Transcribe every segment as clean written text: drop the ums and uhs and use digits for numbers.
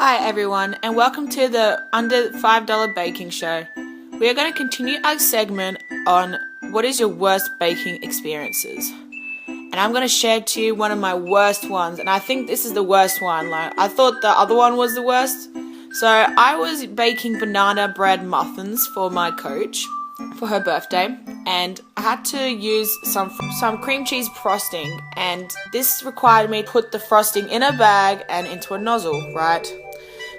Hi everyone, and welcome to the Under $5 Baking Show. We are going to continue our segment on what is your worst baking experiences. And I'm going to share to you one of my worst ones, and I think this is the worst one. Like, I thought the other one was the worst. So I was baking banana bread muffins for my coach for her birthday, and I had to use some cream cheese frosting, and this required me to put the frosting in a bag and into a nozzle, right?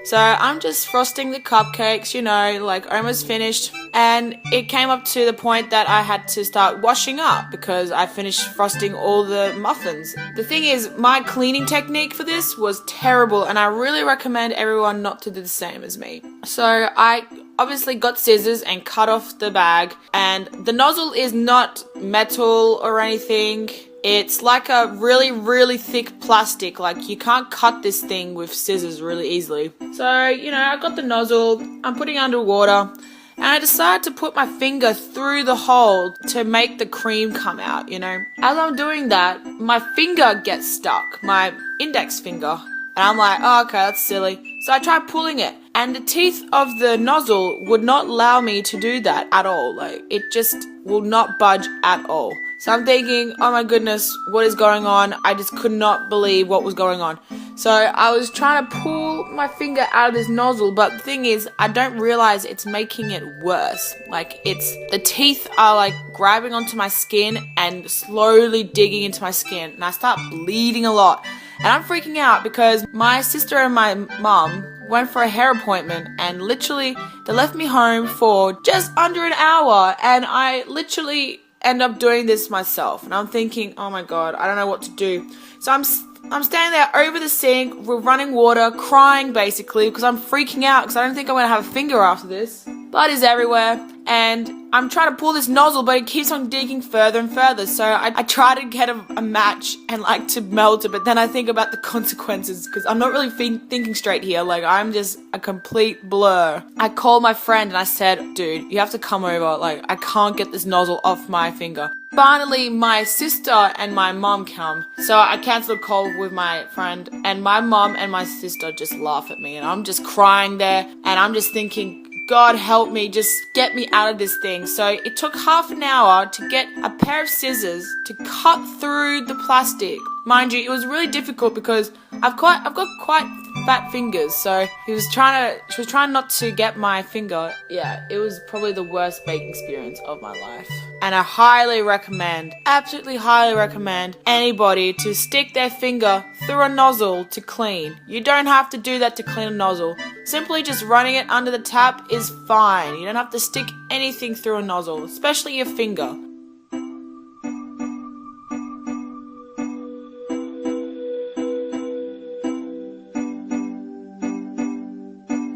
So I'm just frosting the cupcakes, like almost finished, and it came up to the point that I had to start washing up because I finished frosting all the muffins. The thing is, my cleaning technique for this was terrible, and I really recommend everyone not to do the same as me. So I obviously got scissors and cut off the bag, and the nozzle is not metal or anything. It's like a really, really thick plastic. Like, you can't cut this thing with scissors really easily. So, I got the nozzle, I'm putting it under water, and I decided to put my finger through the hole to make the cream come out, As I'm doing that, my finger gets stuck, my index finger. And I'm like, oh, okay, that's silly. So I tried pulling it, and the teeth of the nozzle would not allow me to do that at all. Like, it just will not budge at all. So I'm thinking, oh my goodness, what is going on? I just could not believe what was going on. So I was trying to pull my finger out of this nozzle, but the thing is, I don't realize it's making it worse. Like, the teeth are like grabbing onto my skin and slowly digging into my skin, and I start bleeding a lot. And I'm freaking out because my sister and my mum went for a hair appointment, and literally they left me home for just under an hour, and I literally end up doing this myself. And I'm thinking, oh my god, I don't know what to do. So I'm standing there over the sink with running water, crying basically, because I'm freaking out because I don't think I'm going to have a finger after this. Blood is everywhere, and I'm trying to pull this nozzle, but it keeps on digging further and further. So I try to get a match and like to melt it, but then I think about the consequences because I'm not really thinking straight here. Like, I'm just a complete blur. I called my friend and I said, dude, you have to come over. Like, I can't get this nozzle off my finger. Finally, my sister and my mom come, so I cancelled a call with my friend, and my mom and my sister just laugh at me, and I'm just crying there, and I'm just thinking, God help me, just get me out of this thing. So it took half an hour to get a pair of scissors to cut through the plastic. Mind you, it was really difficult because I've got quite fat fingers, so she was trying not to get my finger. Yeah, it was probably the worst baking experience of my life. And I highly recommend, absolutely highly recommend anybody to stick their finger through a nozzle to clean. You don't have to do that to clean a nozzle. Simply just running it under the tap is fine. You don't have to stick anything through a nozzle, especially your finger.